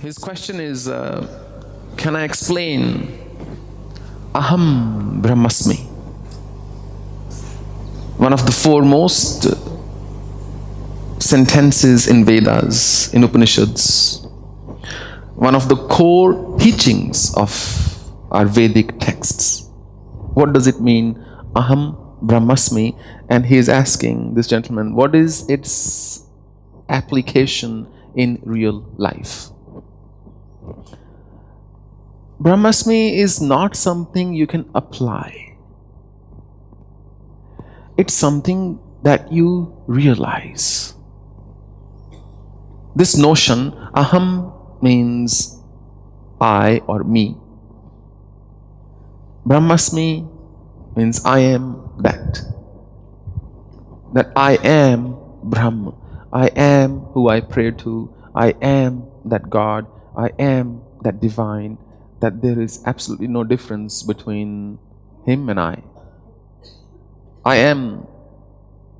His question is, can I explain Aham Brahmasmi? One of the foremost sentences in Vedas, in Upanishads. One of the core teachings of our Vedic texts. What does it mean, Aham Brahmasmi? And he is asking this gentleman, what is its application in real life? Brahmasmi is not something you can apply. It's something that you realize. This notion, Aham, means I or me. Brahmasmi means I am that. That I am Brahma. I am who I pray to. I am that God. I am that divine. That there is absolutely no difference between him and I. I am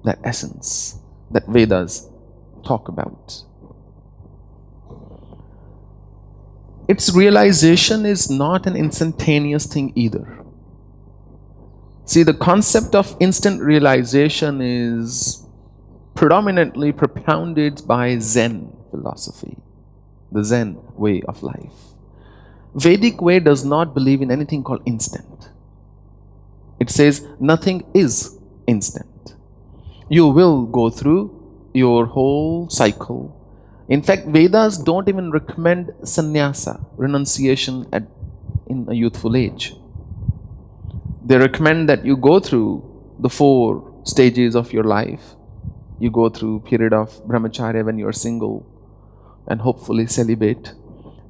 that essence that Vedas talk about. Its realization is not an instantaneous thing either. See, the concept of instant realization is predominantly propounded by Zen philosophy, the Zen way of life. Vedic way does not believe in anything called instant. It says nothing is instant. You will go through your whole cycle. In fact, Vedas don't even recommend sannyasa, renunciation in a youthful age. They recommend that you go through the 4 stages of your life. You go through period of brahmacharya when you are single and hopefully celibate.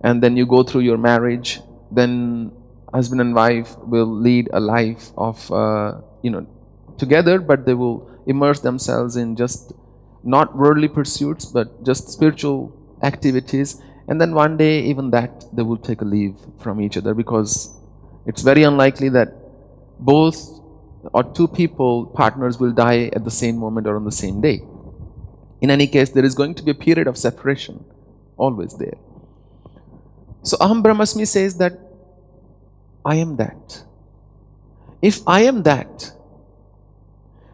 And then you go through your marriage. Then husband and wife will lead a life of, together, but they will immerse themselves in just not worldly pursuits, but just spiritual activities. And then one day, even that, they will take a leave from each other, because it's very unlikely that both or 2 people, partners, will die at the same moment or on the same day. In any case, there is going to be a period of separation, always there. So Aham Brahmasmi says that I am that. If I am that,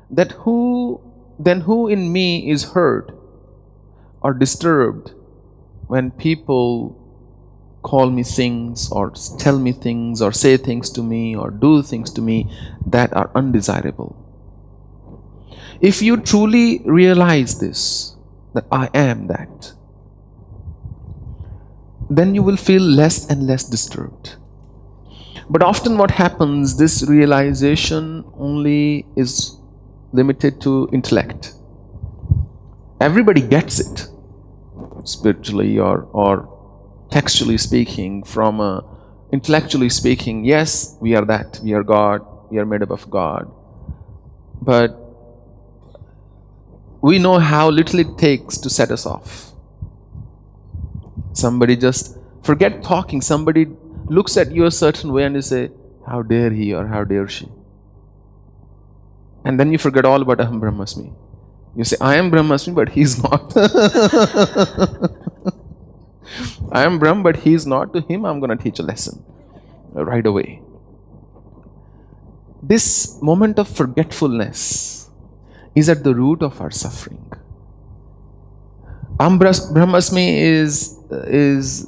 then who in me is hurt or disturbed when people call me things or tell me things or say things to me or do things to me that are undesirable? If you truly realize this, that I am that, then you will feel less and less disturbed. But often what happens, this realization only is limited to intellect. Everybody gets it, spiritually or textually speaking, intellectually speaking. Yes, we are that, we are God, we are made up of God. But we know how little it takes to set us off. Somebody just forget talking. Somebody looks at you a certain way and you say, how dare he or how dare she? And then you forget all about Aham Brahmasmi. You say, I am Brahmasmi, but he's not. I am Brahm, but he's not. To him, I'm going to teach a lesson right away. This moment of forgetfulness is at the root of our suffering. Aham Brahmasmi is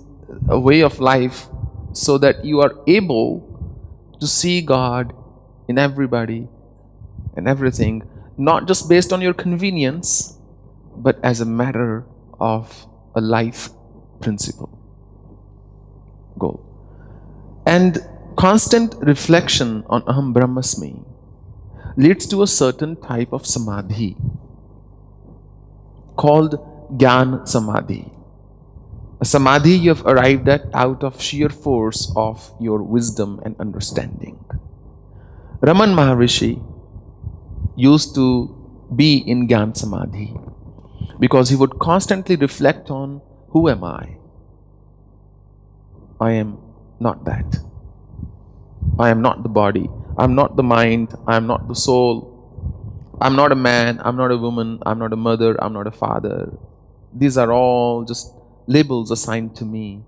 a way of life so that you are able to see God in everybody and everything, not just based on your convenience, but as a matter of a life principle, goal. And constant reflection on Aham Brahmasmi leads to a certain type of samadhi called Gyan Samadhi. A samadhi you have arrived at out of sheer force of your wisdom and understanding. Raman Maharishi used to be in Gyan Samadhi because he would constantly reflect on, who am I? I am not that. I am not the body. I am not the mind. I am not the soul. I am not a man. I am not a woman. I am not a mother. I am not a father. These are all just labels assigned to me.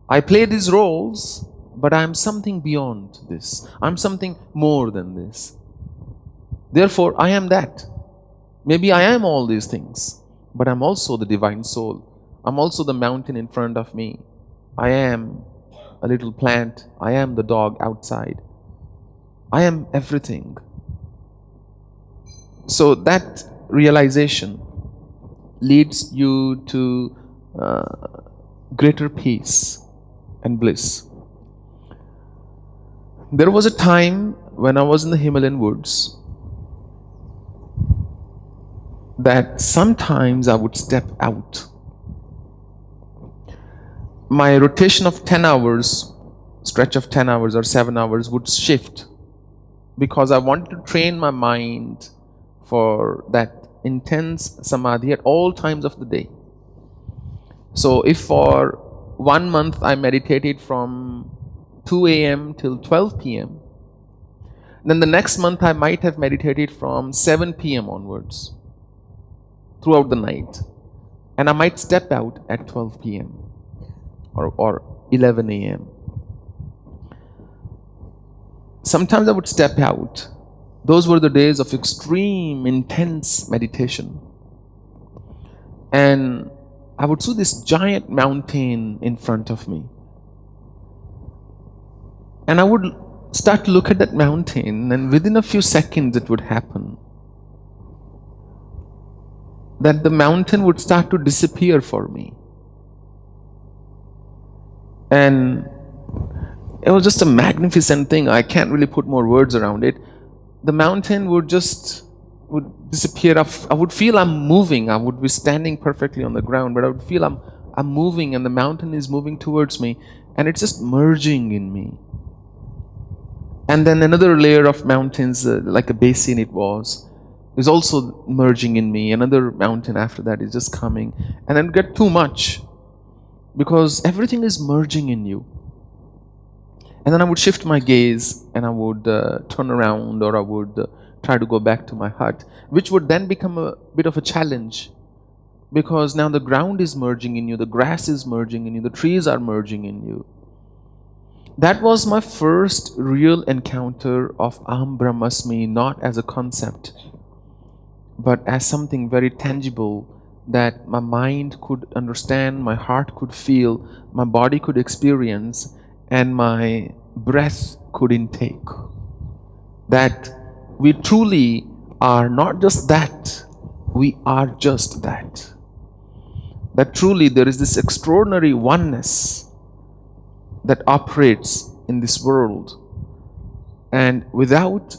I play these roles, but I am something beyond this. I'm something more than this. Therefore, I am that. Maybe I am all these things, but I'm also the divine soul. I'm also the mountain in front of me. I am a little plant. I am the dog outside. I am everything. So that realization leads you to greater peace and bliss. There was a time when I was in the Himalayan woods that sometimes I would step out. My rotation of 10 hours, stretch of 10 hours or 7 hours would shift because I wanted to train my mind for that intense samadhi at all times of the day. So if for 1 month I meditated from 2 a.m. till 12 p.m., then the next month I might have meditated from 7 p.m. onwards throughout the night. And I might step out at 12 p.m. or 11 a.m. Sometimes I would step out. Those were the days of extreme, intense meditation. And I would see this giant mountain in front of me. And I would start to look at that mountain, and within a few seconds it would happen that the mountain would start to disappear for me. And it was just a magnificent thing. I can't really put more words around it. The mountain would disappear. I would feel I'm moving. I would be standing perfectly on the ground, but I would feel I'm moving, and the mountain is moving towards me, and it's just merging in me. And then another layer of mountains, like a basin it was, is also merging in me. Another mountain after that is just coming, and then get too much because everything is merging in you. And then I would shift my gaze and I would turn around, or I would try to go back to my hut, which would then become a bit of a challenge because now the ground is merging in you, the grass is merging in you, the trees are merging in you. That was my first real encounter of Aham Brahmasmi, not as a concept, but as something very tangible that my mind could understand, my heart could feel, my body could experience, and my breath could intake. That we truly are not just that, we are just that. That truly there is this extraordinary oneness that operates in this world, and without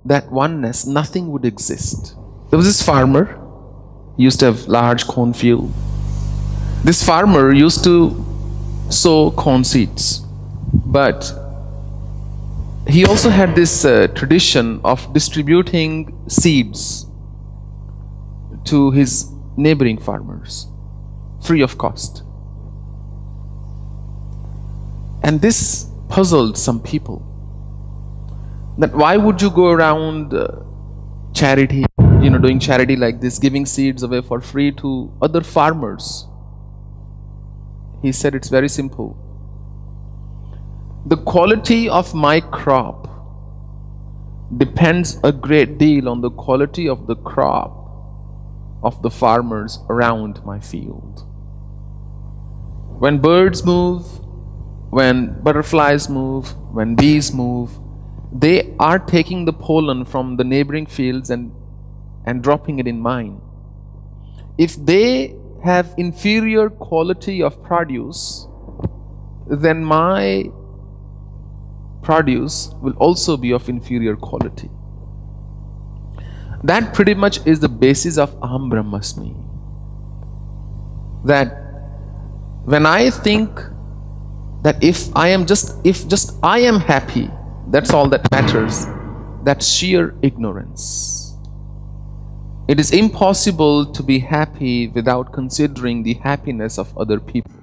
that oneness nothing would exist. There was this farmer, he used to have large cornfield. This farmer used to sow corn seeds, but he also had this tradition of distributing seeds to his neighboring farmers free of cost. And this puzzled some people, that why would you go around charity, doing charity like this, giving seeds away for free to other farmers? He said it's very simple. The quality of my crop depends a great deal on the quality of the crop of the farmers around my field. When birds move, when butterflies move, when bees move, they are taking the pollen from the neighboring fields and dropping it in mine. If they have inferior quality of produce, then my produce will also be of inferior quality. That pretty much is the basis of Aham Brahmasmi. That when I think that if I am happy, that's all that matters, that's sheer ignorance. It is impossible to be happy without considering the happiness of other people.